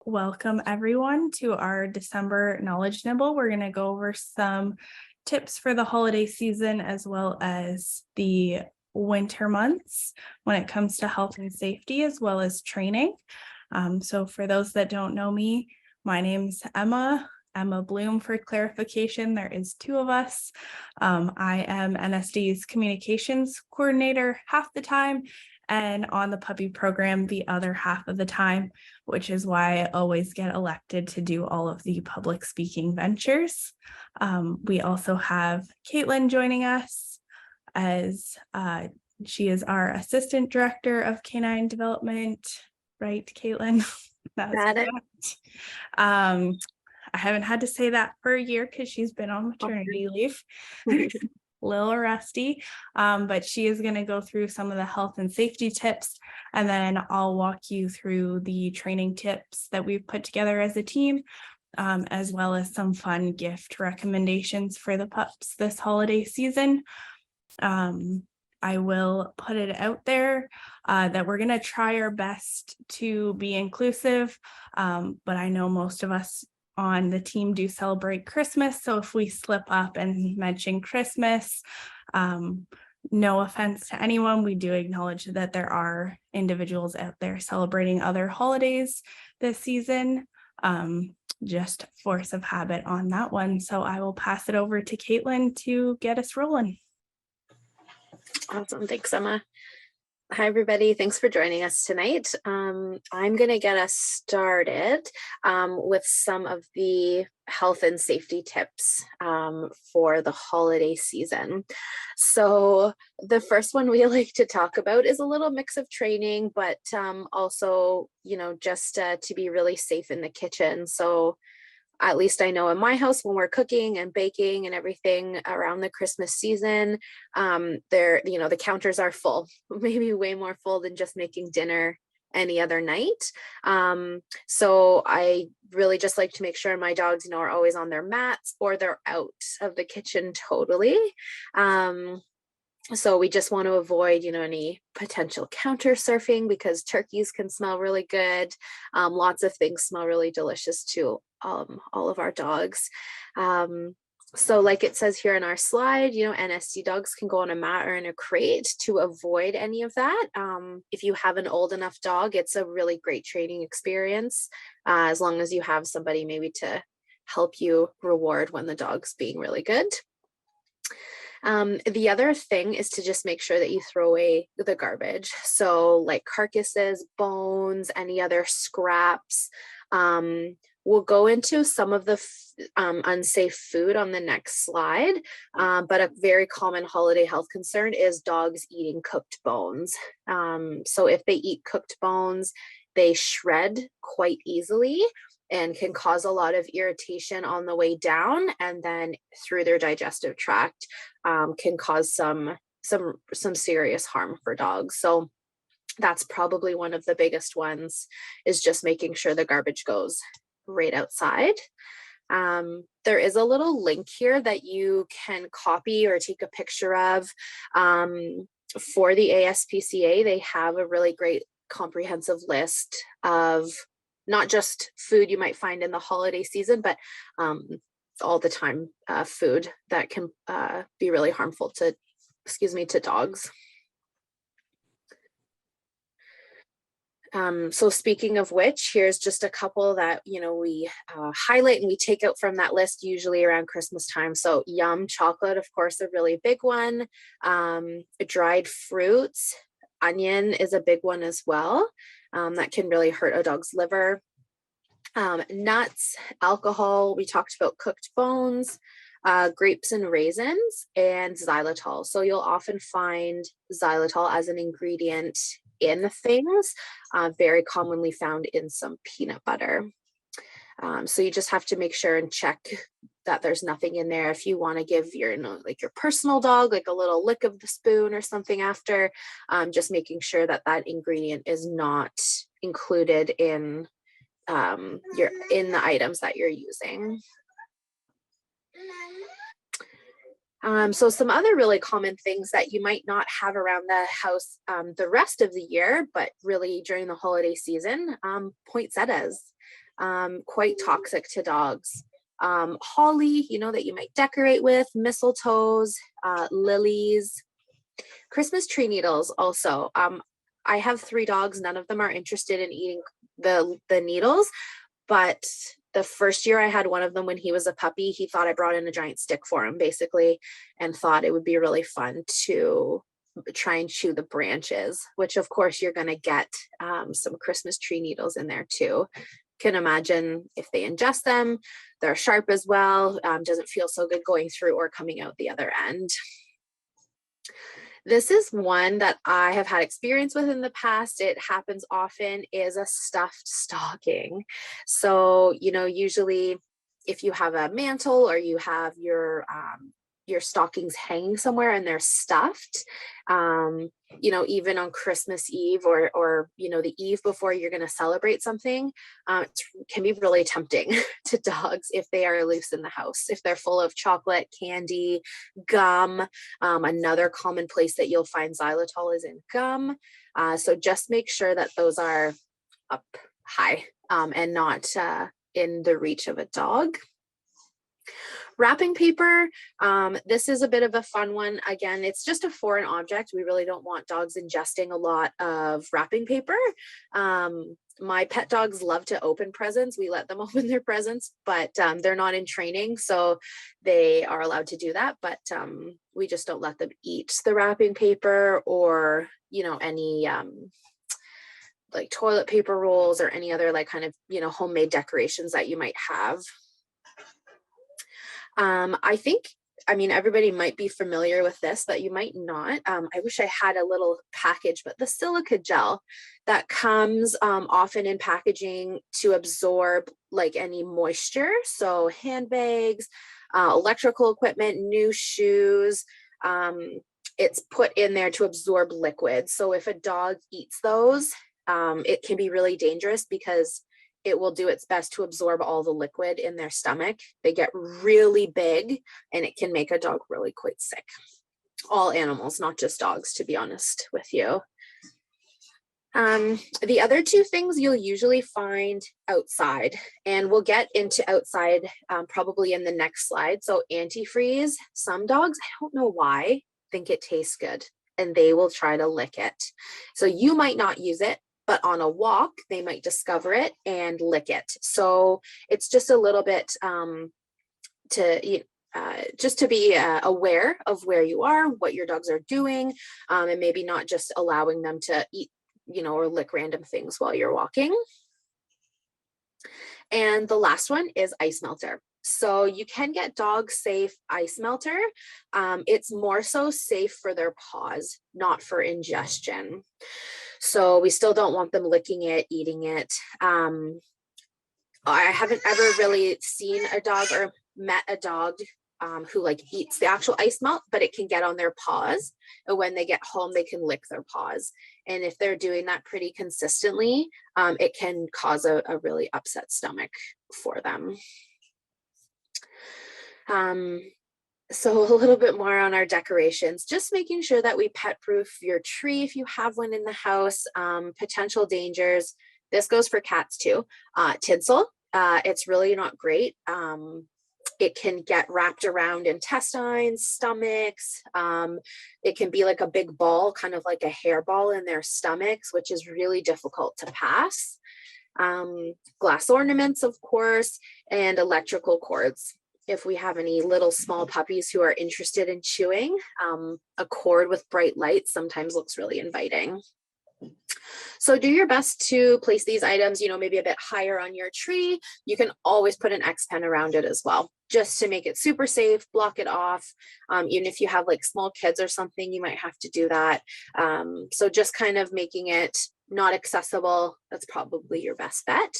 Welcome everyone to our December Knowledge Nibble. We're going to go over some tips for the holiday season as well as the winter months when it comes to health and safety as well as training. So for those that don't know me, my name's Emma Bloom. For clarification, there is two of us. I am NSD's communications coordinator half the time and on the puppy program the other half of the time, which is why I always get elected to do all of the public speaking ventures. We also have Caitlin joining us as she is our assistant director of canine development, right, Caitlin? That's Got it. I haven't had to say that for a year because she's been on maternity leave. Little rusty, but she is going to go through some of the health and safety tips, and then I'll walk you through the training tips that we've put together as a team, as well as some fun gift recommendations for the pups this holiday season. I will put it out there that we're going to try our best to be inclusive, but I know most of us on the team do celebrate Christmas. So if we slip up and mention Christmas, no offense to anyone, we do acknowledge that there are individuals out there celebrating other holidays this season. Just force of habit on that one. So I will pass it over to Caitlin to get us rolling. Awesome. Thanks, Emma. Hi, everybody. Thanks for joining us tonight. I'm going to get us started with some of the health and safety tips for the holiday season. So the first one we like to talk about is a little mix of training, but also, just to be really safe in the kitchen. So at least I know in my house when we're cooking and baking and everything around the Christmas season, the counters are full, maybe way more full than just making dinner any other night. So I really just like to make sure my dogs, are always on their mats or they're out of the kitchen totally. So we just want to avoid, any potential counter surfing because turkeys can smell really good. Lots of things smell really delicious to all of our dogs. So like it says here in our slide, NSD dogs can go on a mat or in a crate to avoid any of that. If you have an old enough dog, it's a really great training experience, as long as you have somebody maybe to help you reward when the dog's being really good. The other thing is to just make sure that you throw away the garbage. So like carcasses, bones, any other scraps. We'll go into some of the unsafe food on the next slide, but a very common holiday health concern is dogs eating cooked bones. So if they eat cooked bones, they shred quite easily and can cause a lot of irritation on the way down, and then through their digestive tract can cause some serious harm for dogs. So that's probably one of the biggest ones, is just making sure the garbage goes right outside. There is a little link here that you can copy or take a picture of. For the ASPCA, they have a really great comprehensive list of not just food you might find in the holiday season, but all the time food that can be really harmful to dogs. So speaking of which, here's just a couple that, we highlight and we take out from that list usually around Christmas time. So yum chocolate, of course, a really big one. Dried fruits, onion is a big one as well. That can really hurt a dog's liver. Nuts, alcohol, we talked about cooked bones, grapes and raisins, and xylitol. So you'll often find xylitol as an ingredient in things, very commonly found in some peanut butter. So you just have to make sure and check that there's nothing in there. If you want to give your, your personal dog, like a little lick of the spoon or something after, just making sure that that ingredient is not included in the items that you're using. So some other really common things that you might not have around the house the rest of the year, but really during the holiday season, poinsettias. quite toxic to dogs. Holly, that you might decorate with, mistletoes, lilies, Christmas tree needles also. I have 3 dogs. None of them are interested in eating the needles, but the first year I had one of them when he was a puppy, he thought I brought in a giant stick for him basically, and thought it would be really fun to try and chew the branches, which of course you're going to get some Christmas tree needles in there too. Can imagine if they ingest them, they're sharp as well. Doesn't feel so good going through or coming out the other end. This is one that I have had experience with in the past. It happens often, is a stuffed stocking. So, usually if you have a mantle or you have your stockings hanging somewhere and they're stuffed, even on Christmas Eve or the eve before you're going to celebrate something, it can be really tempting to dogs if they are loose in the house, if they're full of chocolate, candy, gum. Another common place that you'll find xylitol is in gum. So just make sure that those are up high and not in the reach of a dog. Wrapping paper, this is a bit of a fun one. Again, it's just a foreign object. We really don't want dogs ingesting a lot of wrapping paper. My pet dogs love to open presents. We let them open their presents, but they're not in training, so they are allowed to do that. But we just don't let them eat the wrapping paper or, any like toilet paper rolls or any other like kind of, homemade decorations that you might have. Everybody might be familiar with this, but you might not. I wish I had a little package, but the silica gel that comes often in packaging to absorb like any moisture. So handbags, electrical equipment, new shoes, it's put in there to absorb liquid. So if a dog eats those, it can be really dangerous because it will do its best to absorb all the liquid in their stomach. They get really big and it can make a dog really quite sick. All animals, not just dogs, to be honest with you. The other 2 things you'll usually find outside, and we'll get into outside probably in the next slide. So antifreeze, some dogs, I don't know why, think it tastes good and they will try to lick it. So you might not use it, but on a walk, they might discover it and lick it. So it's just a little bit just to be aware of where you are, what your dogs are doing, and maybe not just allowing them to eat, or lick random things while you're walking. And the last one is ice melter. So you can get dog safe ice melter. It's more so safe for their paws, not for ingestion. So we still don't want them licking it, eating it. I haven't ever really seen a dog or met a dog who like eats the actual ice melt, but it can get on their paws. And when they get home, they can lick their paws. And if they're doing that pretty consistently, it can cause a really upset stomach for them. So a little bit more on our decorations, just making sure that we pet proof your tree if you have one in the house, potential dangers. This goes for cats too. Tinsel, it's really not great. It can get wrapped around intestines, stomachs. It can be like a big ball, kind of like a hairball in their stomachs, which is really difficult to pass. Glass ornaments, of course, and electrical cords. If we have any little small puppies who are interested in chewing, a cord with bright lights sometimes looks really inviting. So do your best to place these items, maybe a bit higher on your tree. You can always put an X pen around it as well, just to make it super safe, block it off. Even if you have like small kids or something, you might have to do that. So just kind of making it not accessible, that's probably your best bet.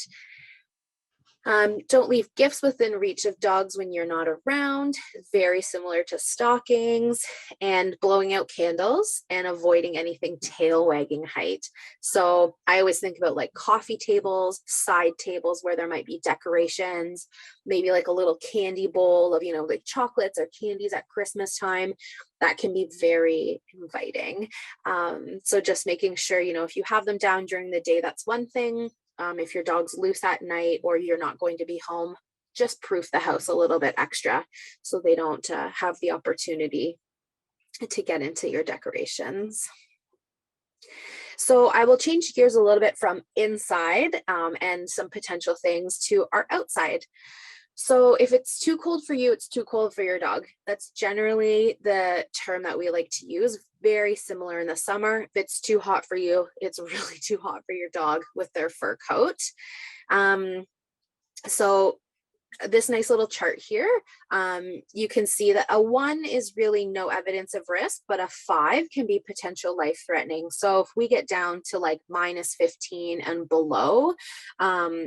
Don't leave gifts within reach of dogs when you're not around, very similar to stockings, and blowing out candles and avoiding anything tail wagging height. So I always think about like coffee tables, side tables where there might be decorations, maybe like a little candy bowl of, like chocolates or candies at Christmas time. That can be very inviting. So just making sure, if you have them down during the day, that's one thing. if your dog's loose at night or you're not going to be home, just proof the house a little bit extra so they don't have the opportunity to get into your decorations. So I will change gears a little bit from inside and some potential things to our outside. So if it's too cold for you, it's too cold for your dog. That's generally the term that we like to use. Very similar in the summer. If it's too hot for you, it's really too hot for your dog with their fur coat. So this nice little chart here, you can see that a 1 is really no evidence of risk, but a 5 can be potential life-threatening. So if we get down to like -15 and below,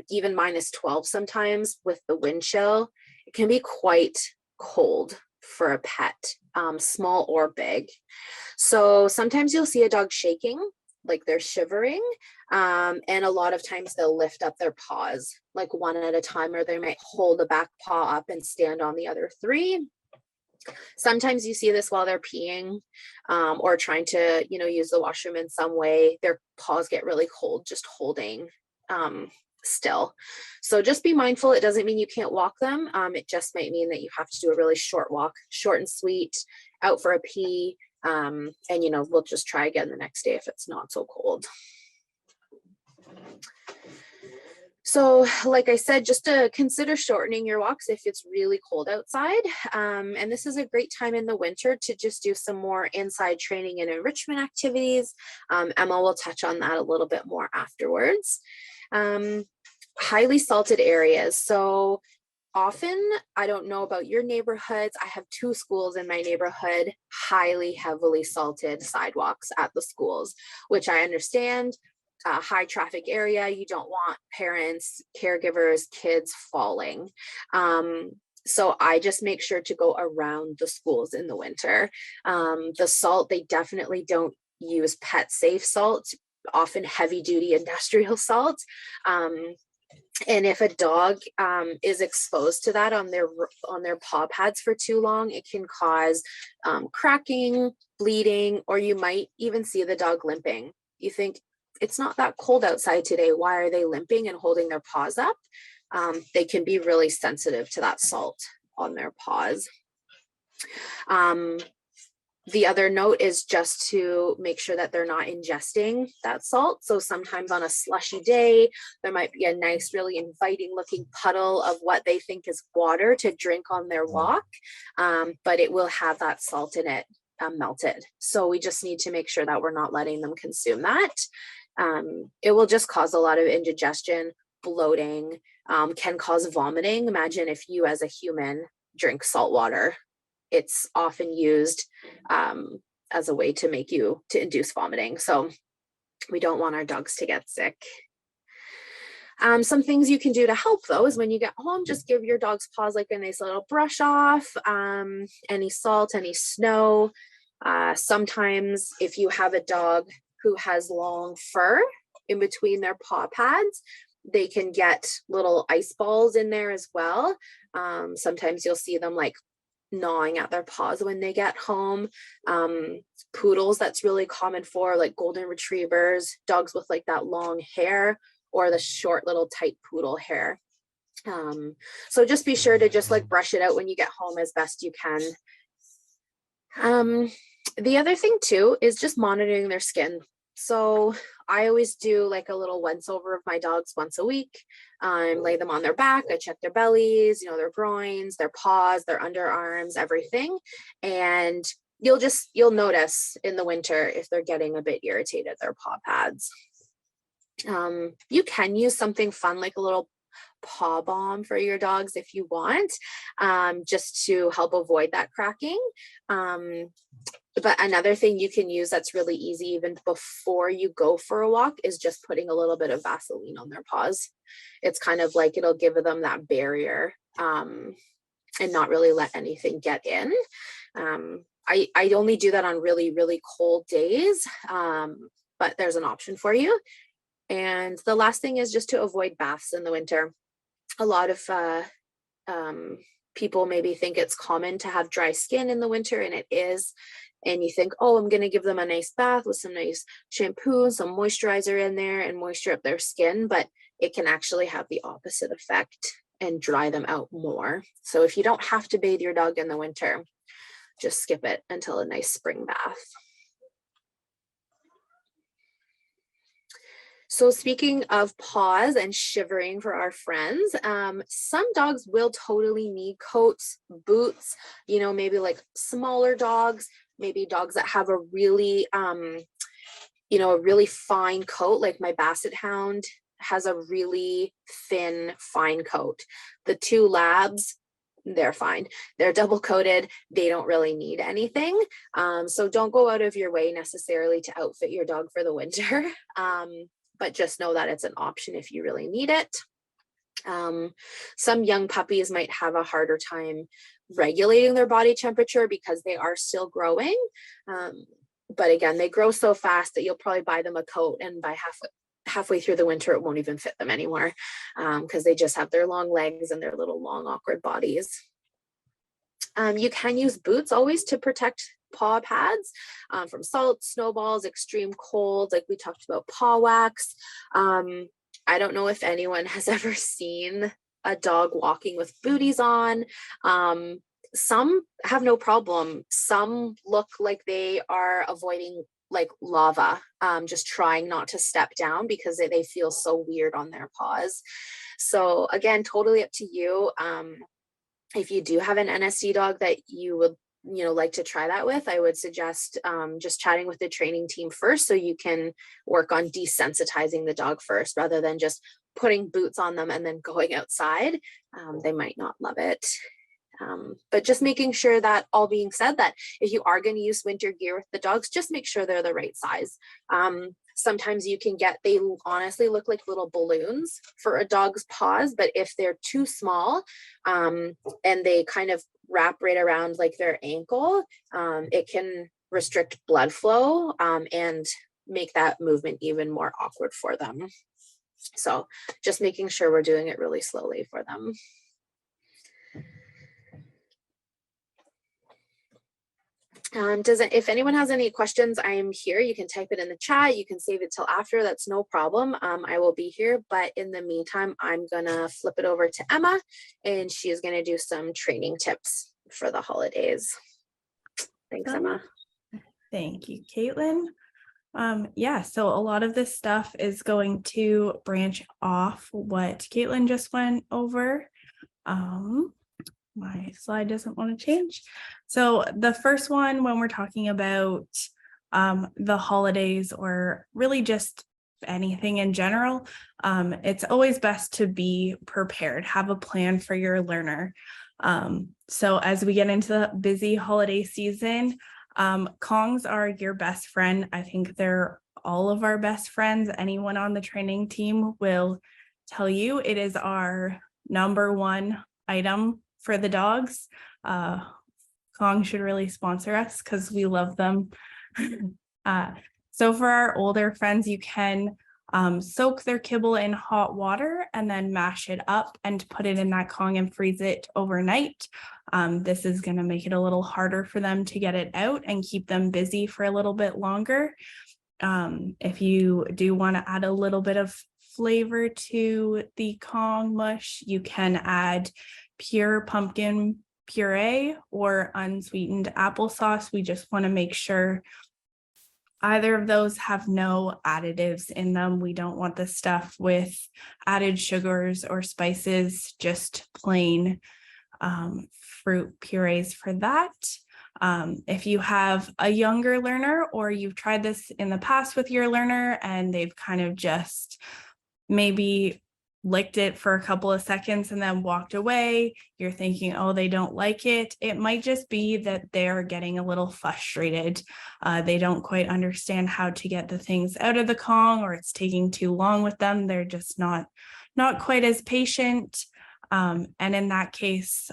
even -12 sometimes with the wind chill, it can be quite cold for a pet, small or big. So sometimes you'll see a dog shaking, like they're shivering, and a lot of times they'll lift up their paws like one at a time, or they might hold a back paw up and stand on the other 3. Sometimes you see this while they're peeing or trying to, use the washroom in some way. Their paws get really cold just holding still. So just be mindful. It doesn't mean you can't walk them. It just might mean that you have to do a really short walk, short and sweet, out for a pee. And we'll just try again the next day if it's not so cold. So like I said, just to consider shortening your walks if it's really cold outside. And this is a great time in the winter to just do some more inside training and enrichment activities. Emma will touch on that a little bit more afterwards. Highly salted areas. So often, I don't know about your neighborhoods, I have 2 schools in my neighborhood, highly heavily salted sidewalks at the schools, which I understand. High traffic area, you don't want parents, caregivers, kids falling. So I just make sure to go around the schools in the winter. The salt, they definitely don't use pet safe salt, often heavy duty industrial salt. And if a dog is exposed to that on their paw pads for too long, it can cause cracking, bleeding, or you might even see the dog limping. You think, it's not that cold outside today, why are they limping and holding their paws up? They can be really sensitive to that salt on their paws. The other note is just to make sure that they're not ingesting that salt. So sometimes on a slushy day, there might be a nice, really inviting looking puddle of what they think is water to drink on their walk, but it will have that salt in it melted. So we just need to make sure that we're not letting them consume that. It will just cause a lot of indigestion, bloating, can cause vomiting. Imagine if you as a human drink salt water. It's often used as a way to induce vomiting. So we don't want our dogs to get sick. Some things you can do to help though is when you get home, just give your dog's paws like a nice little brush off, any salt, any snow. Sometimes if you have a dog who has long fur in between their paw pads, they can get little ice balls in there as well. Sometimes you'll see them like gnawing at their paws when they get home. Poodles, that's really common for like golden retrievers, dogs with like that long hair, or the short little tight poodle hair. So just be sure to just like brush it out when you get home as best you can. The other thing too is just monitoring their skin. So I always do like a little once over of my dogs once a week. Lay them on their back. I check their bellies, their groins, their paws, their underarms, everything. And you'll notice in the winter if they're getting a bit irritated, their paw pads. You can use something fun like a little paw balm for your dogs if you want, just to help avoid that cracking. But another thing you can use that's really easy even before you go for a walk is just putting a little bit of Vaseline on their paws. It's kind of like it'll give them that barrier and not really let anything get in. I only do that on really, really cold days, but there's an option for you. And the last thing is just to avoid baths in the winter. A lot of people maybe think it's common to have dry skin in the winter, and it is. And you think, oh, I'm going to give them a nice bath with some nice shampoo, some moisturizer in there and moisture up their skin. But it can actually have the opposite effect and dry them out more. So if you don't have to bathe your dog in the winter, just skip it until a nice spring bath. So speaking of paws and shivering for our friends, some dogs will totally need coats, boots, you know, maybe like smaller dogs, maybe dogs that have a really, you know, a really fine coat, like my Basset Hound has a really thin, fine coat. The two labs, they're fine. They're double coated. They don't really need anything. So don't go out of your way necessarily to outfit your dog for the winter. But just know that it's an option if you really need it. Some young puppies might have a harder time regulating their body temperature because they are still growing. But again, they grow so fast that you'll probably buy them a coat, and by halfway through the winter, it won't even fit them anymore because they just have their long legs and their little long awkward bodies. You can use boots always to protect paw pads from salt, snowballs, extreme cold, like we talked about paw wax. I don't know if anyone has ever seen a dog walking with booties on. Some have no problem. Some look like they are avoiding like lava, just trying not to step down because they feel so weird on their paws. So again, totally up to you. If you do have an NSD dog that you would, you know, like to try that with, I would suggest just chatting with the training team first so you can work on desensitizing the dog first rather than just putting boots on them and then going outside. They might not love it. But just making sure that, all being said, that if you are going to use winter gear with the dogs, just make sure they're the right size. Sometimes you can get, they honestly look like little balloons for a dog's paws, but if they're too small and they kind of wrap right around like their ankle, it can restrict blood flow and make that movement even more awkward for them. So just making sure we're doing it really slowly for them. If anyone has any questions, I am here. You can type it in the chat. You can save it till after. That's no problem. I will be here. But in the meantime, I'm going to flip it over to Emma, and she is going to do some training tips for the holidays. Thanks, Emma. Thank you, Caitlin. Yeah, so a lot of this stuff is going to branch off what Caitlin just went over. My slide doesn't want to change. So the first one, when we're talking about the holidays or really just anything in general, it's always best to be prepared, have a plan for your learner. So as we get into the busy holiday season, Kongs are your best friend. I think they're all of our best friends. Anyone on the training team will tell you it is our number one item for the dogs. Kong should really sponsor us because we love them. So for our older friends, you can soak their kibble in hot water and then mash it up and put it in that Kong and freeze it overnight. This is going to make it a little harder for them to get it out and keep them busy for a little bit longer. If you do want to add a little bit of flavor to the Kong mush, you can add pure pumpkin puree or unsweetened applesauce. We just want to make sure either of those have no additives in them. We don't want the stuff with added sugars or spices, just plain fruit purees for that. If you have a younger learner or you've tried this in the past with your learner and they've kind of just maybe licked it for a couple of seconds and then walked away, you're thinking, oh, they don't like it. It might just be that they're getting a little frustrated. They don't quite understand how to get the things out of the Kong, or it's taking too long with them. They're just not quite as patient. And in that case,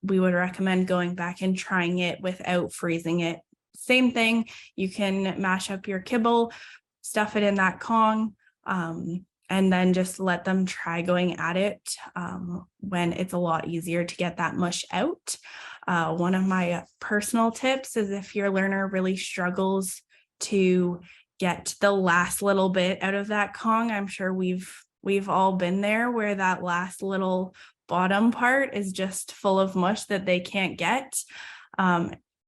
we would recommend going back and trying it without freezing it. Same thing, you can mash up your kibble, stuff it in that Kong, and then just let them try going at it when it's a lot easier to get that mush out. One of my personal tips is if your learner really struggles to get the last little bit out of that Kong, I'm sure we've we've all been there where that last little bottom part is just full of mush that they can't get.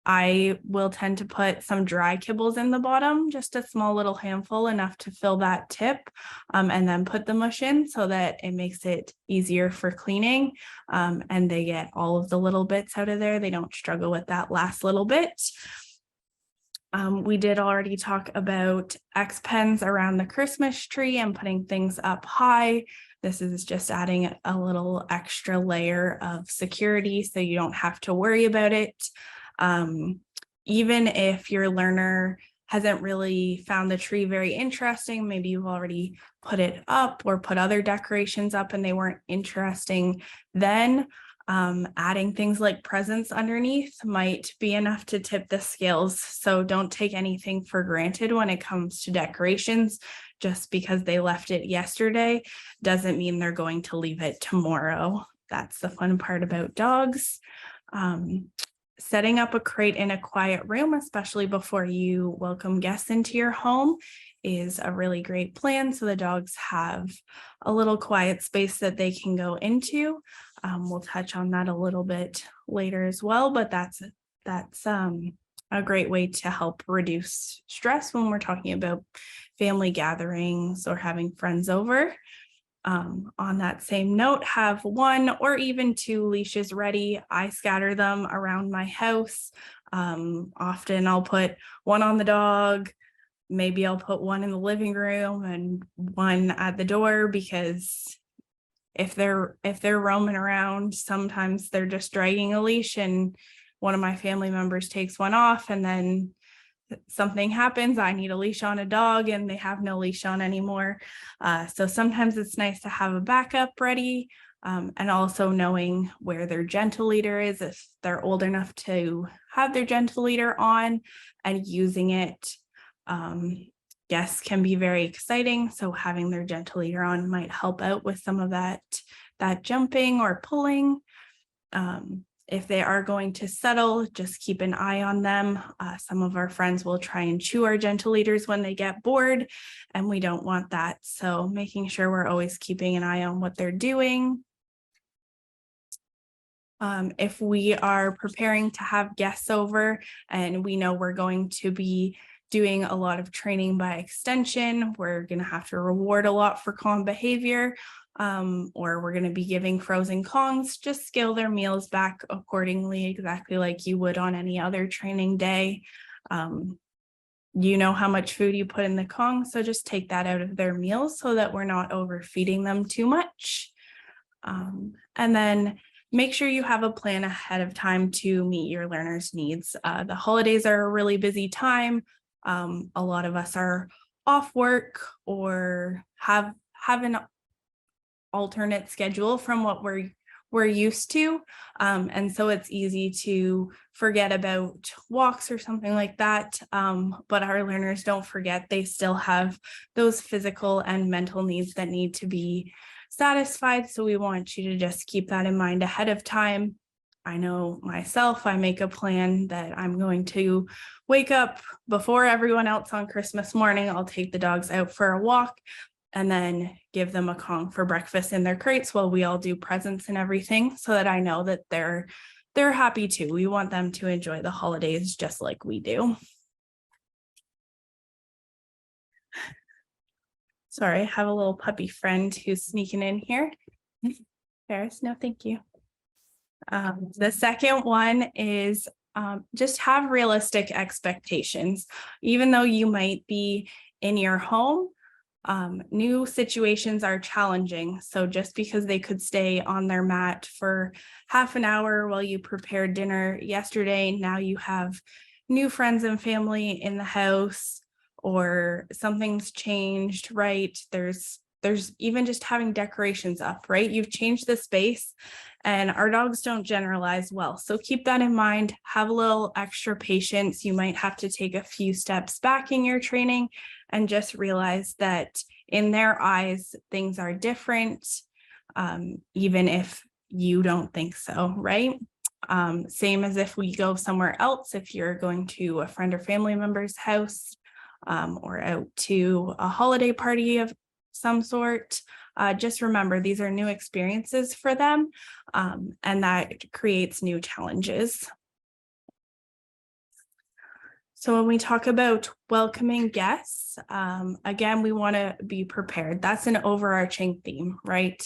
I will tend to put some dry kibbles in the bottom, just a small little handful, enough to fill that tip, and then put the mush in so that it makes it easier for cleaning, and they get all of the little bits out of there. They don't struggle with that last little bit. We did already talk about X pens around the Christmas tree and putting things up high. This is just adding a little extra layer of security so you don't have to worry about it. Even if your learner hasn't really found the tree very interesting, maybe you've already put it up or put other decorations up and they weren't interesting, then adding things like presents underneath might be enough to tip the scales. So don't take anything for granted when it comes to decorations. Just because they left it yesterday doesn't mean they're going to leave it tomorrow. That's the fun part about dogs. Setting up a crate in a quiet room, especially before you welcome guests into your home, is a really great plan. So the dogs have a little quiet space that they can go into. We'll touch on that a little bit later as well, but that's a great way to help reduce stress when we're talking about family gatherings or having friends over. On that same note, have 1 or even 2 leashes ready. I scatter them around my house. Often I'll put one on the dog. Maybe I'll put one in the living room and one at the door, because if they're roaming around, sometimes they're just dragging a leash and one of my family members takes one off and then something happens, I need a leash on a dog and they have no leash on anymore. So sometimes it's nice to have a backup ready, and also knowing where their gentle leader is if they're old enough to have their gentle leader on and using it. Guests can be very exciting, so having their gentle leader on might help out with some of that jumping or pulling. If they are going to settle, just keep an eye on them. Some of our friends will try and chew our gentle leaders when they get bored, and we don't want that. So making sure we're always keeping an eye on what they're doing. If we are preparing to have guests over and we know we're going to be doing a lot of training by extension, we're going to have to reward a lot for calm behavior. Or we're going to be giving frozen Kongs, just scale their meals back accordingly, exactly like you would on any other training day. You know how much food you put in the Kong, so just take that out of their meals so that we're not overfeeding them too much. And then make sure you have a plan ahead of time to meet your learners' needs. The holidays are a really busy time. A lot of us are off work or have an alternate schedule from what we're used to. And so it's easy to forget about walks or something like that. But our learners don't forget, they still have those physical and mental needs that need to be satisfied. So we want you to just keep that in mind ahead of time. I know myself, I make a plan that I'm going to wake up before everyone else on Christmas morning. I'll take the dogs out for a walk and then give them a Kong for breakfast in their crates while we all do presents and everything, so that I know that they're happy too. We want them to enjoy the holidays just like we do. Sorry, I have a little puppy friend who's sneaking in here. Paris, no, thank you. The second one is just have realistic expectations. Even though you might be in your home, new situations are challenging. So just because they could stay on their mat for half an hour while you prepared dinner yesterday, now you have new friends and family in the house, or something's changed, right? There's even just having decorations up, right? You've changed the space, and our dogs don't generalize well. So keep that in mind, have a little extra patience. You might have to take a few steps back in your training and just realize that in their eyes, things are different, even if you don't think so, right? Same as if we go somewhere else, if you're going to a friend or family member's house, or out to a holiday party some sort. Just remember, these are new experiences for them, and that creates new challenges. So when we talk about welcoming guests, again, we want to be prepared. That's an overarching theme, right?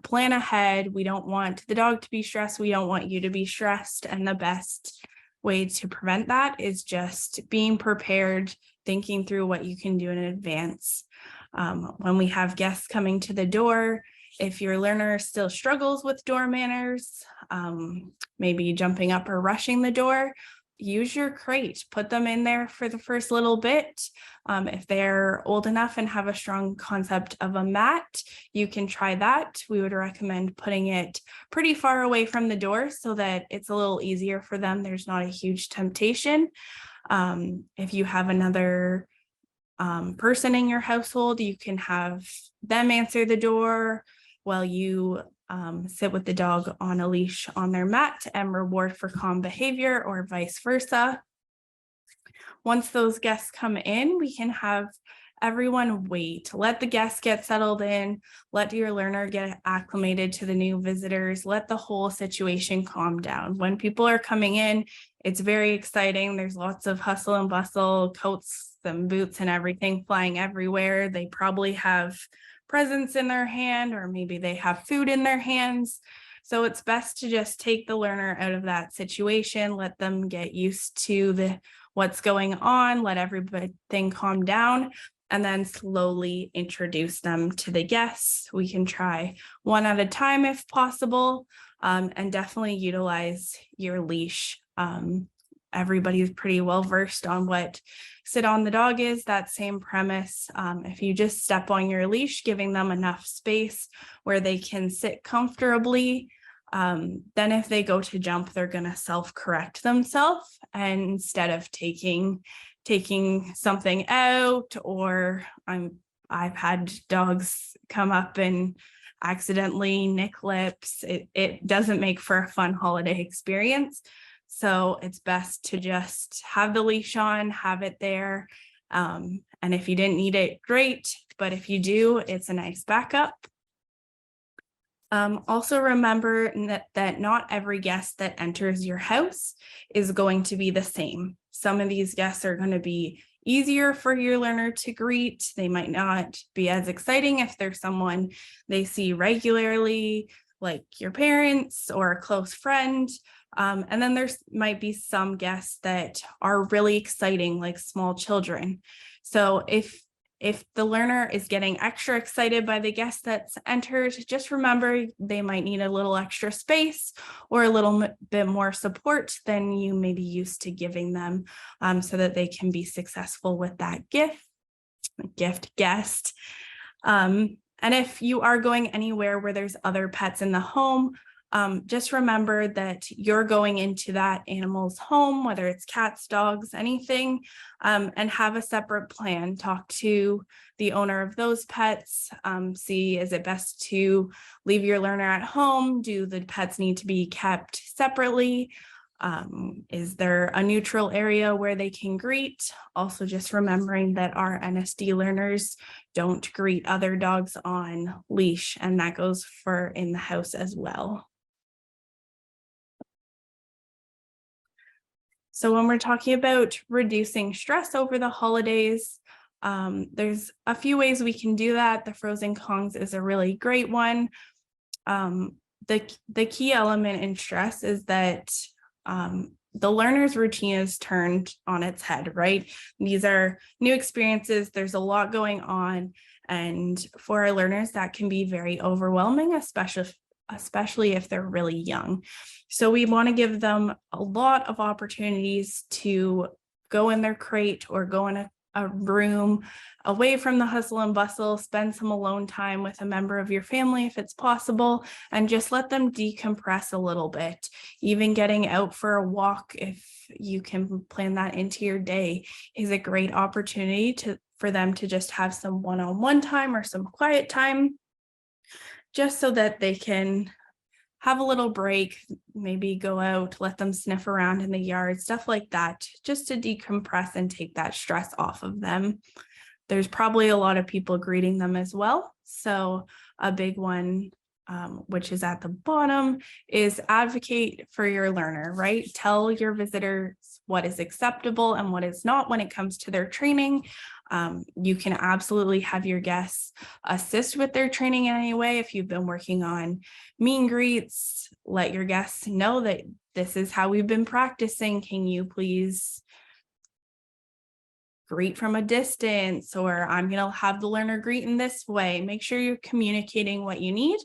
Plan ahead. We don't want the dog to be stressed. We don't want you to be stressed. And the best way to prevent that is just being prepared, thinking through what you can do in advance. When we have guests coming to the door, if your learner still struggles with door manners, maybe jumping up or rushing the door, use your crate, put them in there for the first little bit. If they're old enough and have a strong concept of a mat, you can try that. We would recommend putting it pretty far away from the door so that it's a little easier for them. There's not a huge temptation. If you have another person in your household, you can have them answer the door while you sit with the dog on a leash on their mat and reward for calm behavior, or vice versa. Once those guests come in, we can have everyone wait. Let the guests get settled in, let your learner get acclimated to the new visitors, let the whole situation calm down. When people are coming in, it's very exciting. There's lots of hustle and bustle, coats and boots and everything flying everywhere. They probably have presents in their hand, or maybe they have food in their hands. So it's best to just take the learner out of that situation, let them get used to what's going on, let everything calm down, and then slowly introduce them to the guests. We can try one at a time if possible, and definitely utilize your leash. Everybody's pretty well versed on what sit on the dog is, that same premise. If you just step on your leash, giving them enough space where they can sit comfortably, then if they go to jump, they're going to self-correct themselves, and instead of taking something out, or I've had dogs come up and accidentally nick lips. It doesn't make for a fun holiday experience. So it's best to just have the leash on, have it there. And if you didn't need it, great. But if you do, it's a nice backup. Also remember that not every guest that enters your house is going to be the same. Some of these guests are going to be easier for your learner to greet. They might not be as exciting if there's someone they see regularly, like your parents or a close friend. And then there's might be some guests that are really exciting, like small children. So if the learner is getting extra excited by the guest that's entered, just remember they might need a little extra space or a little bit more support than you may be used to giving them, so that they can be successful with that guest. And if you are going anywhere where there's other pets in the home, just remember that you're going into that animal's home, whether it's cats, dogs, anything, and have a separate plan. Talk to the owner of those pets, see, is it best to leave your learner at home? Do the pets need to be kept separately? Is there a neutral area where they can greet? Also, just remembering that our NSD learners don't greet other dogs on leash, and that goes for in the house as well. So when we're talking about reducing stress over the holidays, there's a few ways we can do that. The frozen Kongs is a really great one. The key element in stress is that the learner's routine is turned on its head, right? These are new experiences. There's a lot going on. And for our learners, that can be very overwhelming, especially if they're really young. So we want to give them a lot of opportunities to go in their crate or go in a room away from the hustle and bustle, spend some alone time with a member of your family if it's possible, and just let them decompress a little bit. Even getting out for a walk, if you can plan that into your day, is a great opportunity for them to just have some one-on-one time or some quiet time, just so that they can have a little break, maybe go out, let them sniff around in the yard, stuff like that, just to decompress and take that stress off of them. there's probably a lot of people greeting them as well. So a big one, which is at the bottom, is advocate for your learner, right? Tell your visitors what is acceptable and what is not when it comes to their training. You can absolutely have your guests assist with their training in any way. If you've been working on meet and greets, let your guests know that this is how we've been practicing. Can you please greet from a distance, or I'm going to have the learner greet in this way. Make sure you're communicating what you need.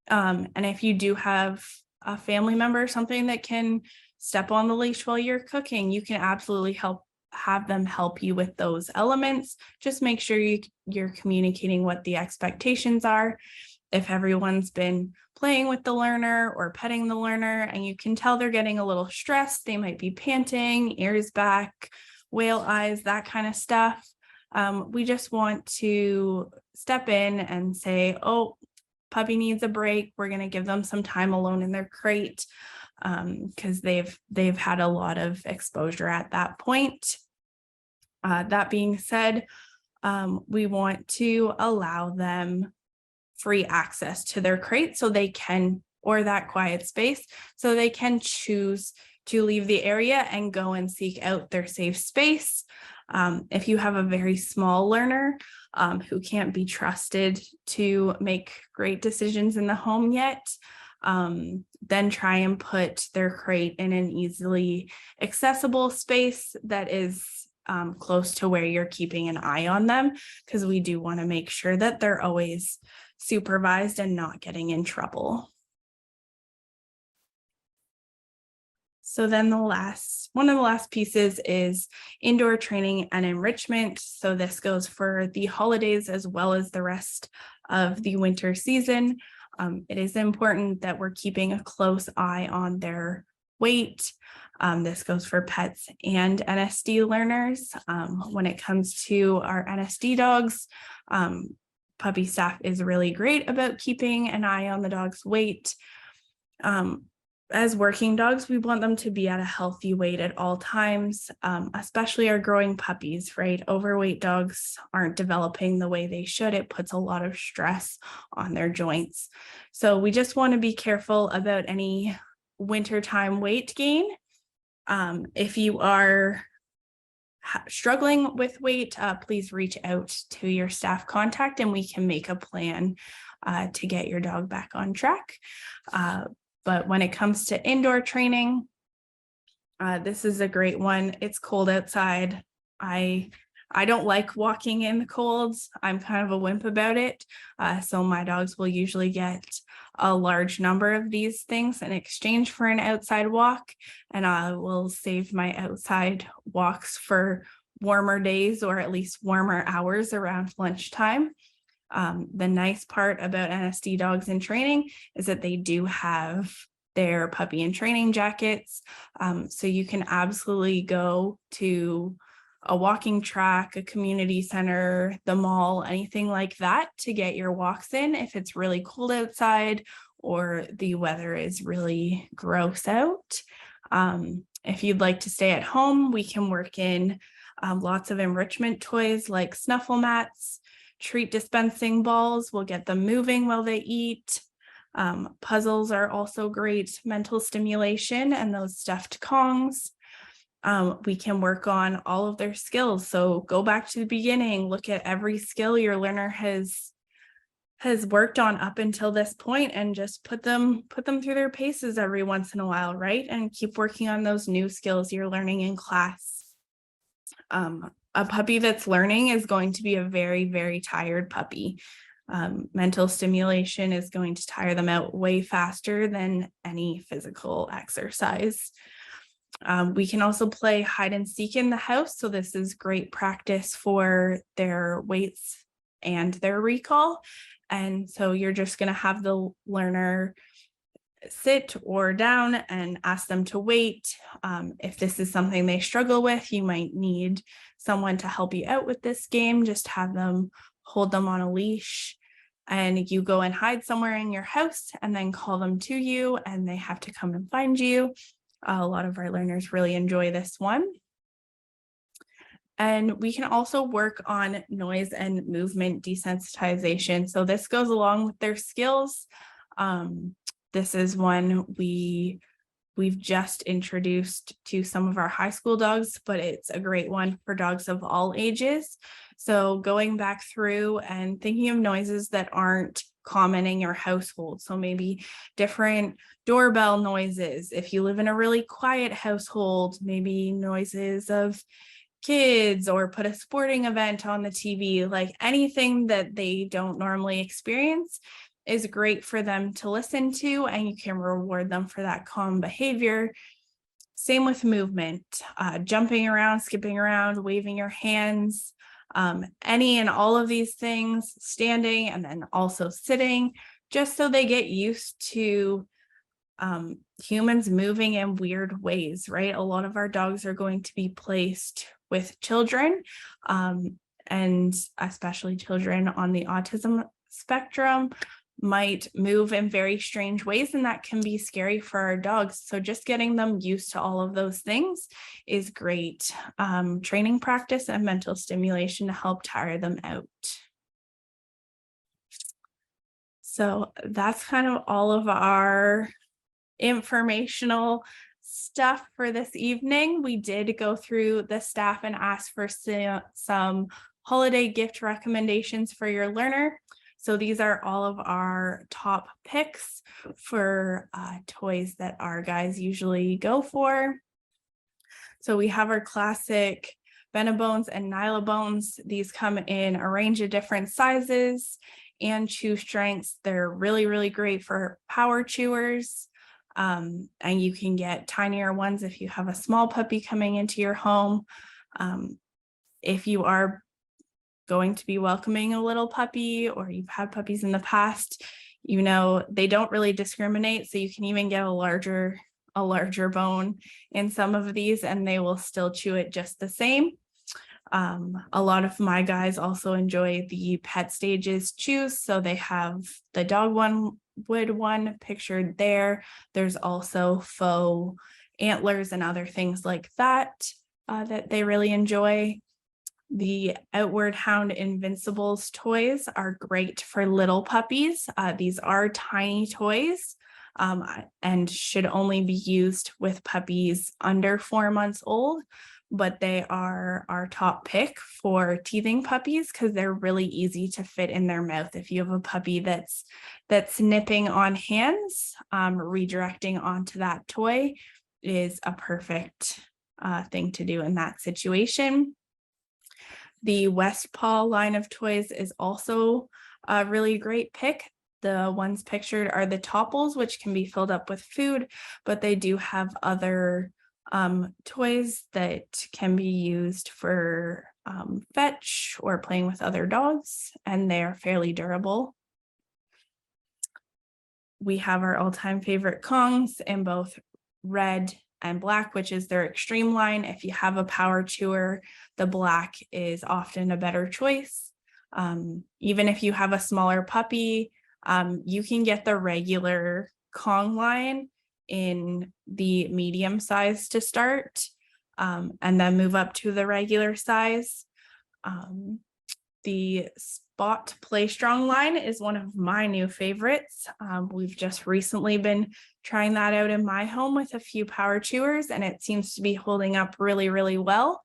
And if you do have a family member or something that can step on the leash while you're cooking, you can absolutely have them help you with those elements. Just make sure you're communicating what the expectations are. If everyone's been playing with the learner or petting the learner and you can tell they're getting a little stressed, they might be panting, ears back, whale eyes, that kind of stuff. We just want to step in and say, oh, puppy needs a break. We're going to give them some time alone in their crate because they've had a lot of exposure at that point. That being said, we want to allow them free access to their crate so they can, or that quiet space, so they can choose to leave the area and go and seek out their safe space. If you have a very small learner who can't be trusted to make great decisions in the home yet, then try and put their crate in an easily accessible space that is close to where you're keeping an eye on them, because we do want to make sure that they're always supervised and not getting in trouble. So then one of the last pieces is indoor training and enrichment. So this goes for the holidays as well as the rest of the winter season. It is important that we're keeping a close eye on their weight. This goes for pets and NSD learners. When it comes to our NSD dogs, puppy staff is really great about keeping an eye on the dog's weight. As working dogs, we want them to be at a healthy weight at all times, especially our growing puppies, right? Overweight dogs aren't developing the way they should. It puts a lot of stress on their joints. So we just want to be careful about any wintertime weight gain. If you are struggling with weight, please reach out to your staff contact and we can make a plan to get your dog back on track. But when it comes to indoor training, this is a great one. It's cold outside. I don't like walking in the cold. I'm kind of a wimp about it. So my dogs will usually get a large number of these things in exchange for an outside walk. And I will save my outside walks for warmer days or at least warmer hours around lunchtime. The nice part about NSD dogs in training is that they do have their puppy in training jackets. So you can absolutely go to a walking track, a community center, the mall, anything like that to get your walks in if it's really cold outside or the weather is really gross out. If you'd like to stay at home, we can work in lots of enrichment toys like snuffle mats, treat dispensing balls. We'll get them moving while they eat. Puzzles are also great mental stimulation, and those stuffed Kongs. We can work on all of their skills. So go back to the beginning, look at every skill your learner has worked on up until this point and just put them through their paces every once in a while, right? And keep working on those new skills you're learning in class. A puppy that's learning is going to be a very, very tired puppy. Mental stimulation is going to tire them out way faster than any physical exercise. We can also play hide and seek in the house. So this is great practice for their weights and their recall. And so you're just going to have the learner sit or down and ask them to wait. If this is something they struggle with, you might need someone to help you out with this game. Just have them hold them on a leash and you go and hide somewhere in your house and then call them to you and they have to come and find you. A lot of our learners really enjoy this one. And we can also work on noise and movement desensitization. So this goes along with their skills. This is one we've just introduced to some of our high school dogs, but it's a great one for dogs of all ages. So going back through and thinking of noises that aren't common in your household. So maybe different doorbell noises. If you live in a really quiet household, maybe noises of kids, or put a sporting event on the TV, like anything that they don't normally experience is great for them to listen to, and you can reward them for that calm behavior. Same with movement, jumping around, skipping around, waving your hands, any and all of these things, standing and then also sitting, just so they get used to humans moving in weird ways, right? A lot of our dogs are going to be placed with children, and especially children on the autism spectrum might move in very strange ways, and that can be scary for our dogs. So just getting them used to all of those things is great training practice and mental stimulation to help tire them out. So that's kind of all of our informational stuff for this evening. We did go through the staff and ask for some holiday gift recommendations for your learner. So these are all of our top picks for toys that our guys usually go for. So we have our classic Benabones and Nylabones. These come in a range of different sizes and chew strengths. They're really, really great for power chewers. And you can get tinier ones if you have a small puppy coming into your home. If you are going to be welcoming a little puppy, or you've had puppies in the past, you know, they don't really discriminate. So you can even get a larger bone in some of these and they will still chew it just the same. A lot of my guys also enjoy the Pet Stages chews. So they have the dog wood one pictured there. There's also faux antlers and other things like that that they really enjoy. The Outward Hound Invincibles toys are great for little puppies. These are tiny toys and should only be used with puppies under 4 months old, but they are our top pick for teething puppies because they're really easy to fit in their mouth. If you have a puppy that's nipping on hands, redirecting onto that toy is a perfect thing to do in that situation. The Westpaw line of toys is also a really great pick. The ones pictured are the Topples, which can be filled up with food, but they do have other toys that can be used for fetch or playing with other dogs, and they're fairly durable. We have our all-time favorite Kongs in both red and black, which is their extreme line. If you have a power chewer, the black is often a better choice. Even if you have a smaller puppy, you can get the regular Kong line in the medium size to start, and then move up to the regular size. The Spot Play Strong line is one of my new favorites. We've just recently been trying that out in my home with a few power chewers, and it seems to be holding up really, really well,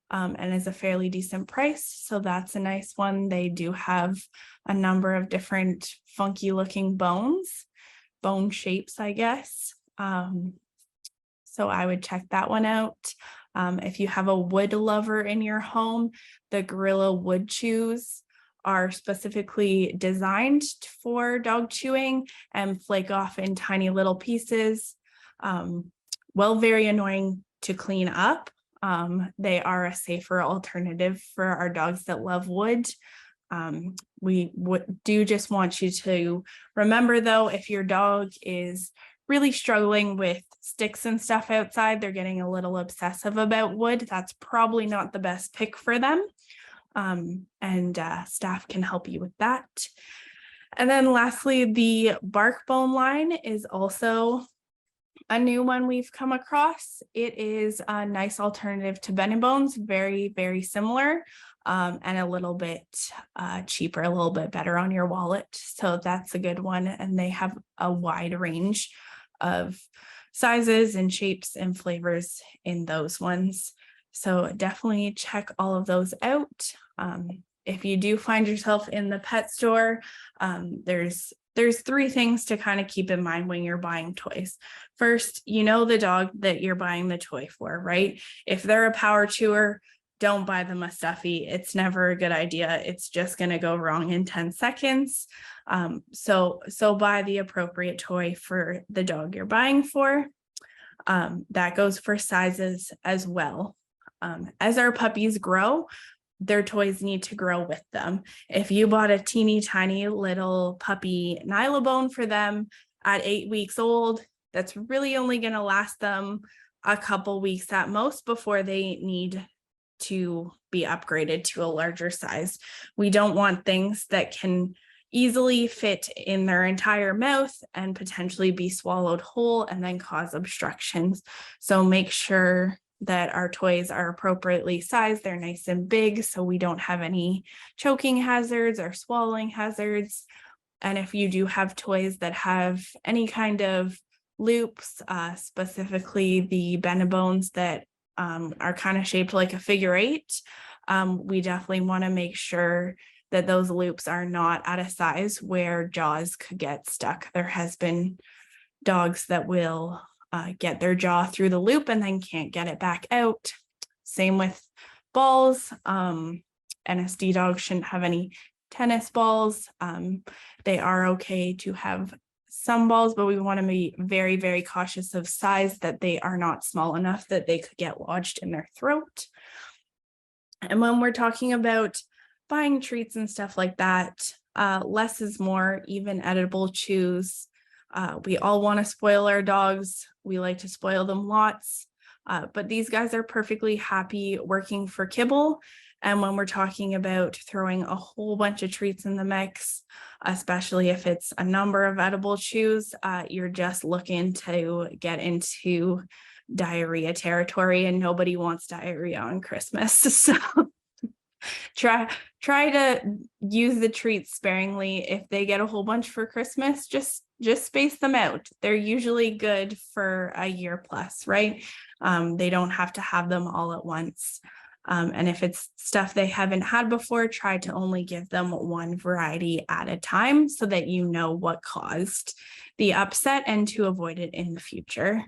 and is a fairly decent price. So that's a nice one. They do have a number of different funky looking bone shapes, I guess. So I would check that one out. If you have a wood lover in your home, the Gorilla Wood Chews are specifically designed for dog chewing and flake off in tiny little pieces. Very annoying to clean up. They are a safer alternative for our dogs that love wood. We do just want you to remember, though, if your dog is really struggling with sticks and stuff outside, they're getting a little obsessive about wood, that's probably not the best pick for them. And staff can help you with that. And then lastly, the bark bone line is also A new one we've come across, it is a nice alternative to Bones, very, very similar, and a little bit cheaper, a little bit better on your wallet. So that's a good one. And they have a wide range of sizes and shapes and flavors in those ones. So definitely check all of those out. If you do find yourself in the pet store, there's three things to kind of keep in mind when you're buying toys. First, you know the dog that you're buying the toy for, right? If they're a power chewer, don't buy them a stuffy. It's never a good idea. It's just going to go wrong in 10 seconds. So buy the appropriate toy for the dog you're buying for. That goes for sizes as well. As our puppies grow, their toys need to grow with them. If you bought a teeny tiny little puppy Nylabone for them at 8 weeks old, that's really only going to last them a couple weeks at most before they need to be upgraded to a larger size. We don't want things that can easily fit in their entire mouth and potentially be swallowed whole and then cause obstructions. So make sure that our toys are appropriately sized. They're nice and big, so we don't have any choking hazards or swallowing hazards. And if you do have toys that have any kind of loops, specifically the Bones that are kind of shaped like a figure eight, we definitely want to make sure that those loops are not at a size where jaws could get stuck. There has been dogs that will get their jaw through the loop and then can't get it back out. Same with balls. NSD dogs shouldn't have any tennis balls. They are okay to have some balls, but we want to be very, very cautious of size, that they are not small enough that they could get lodged in their throat. And when we're talking about buying treats and stuff like that, less is more. Even edible chews. We all want to spoil our dogs. We like to spoil them lots, but these guys are perfectly happy working for kibble. And when we're talking about throwing a whole bunch of treats in the mix, especially if it's a number of edible chews, you're just looking to get into diarrhea territory, and nobody wants diarrhea on Christmas. So try to use the treats sparingly. If they get a whole bunch for Christmas, just space them out. They're usually good for a year plus, right? They don't have to have them all at once. And if it's stuff they haven't had before, try to only give them one variety at a time so that you know what caused the upset and to avoid it in the future.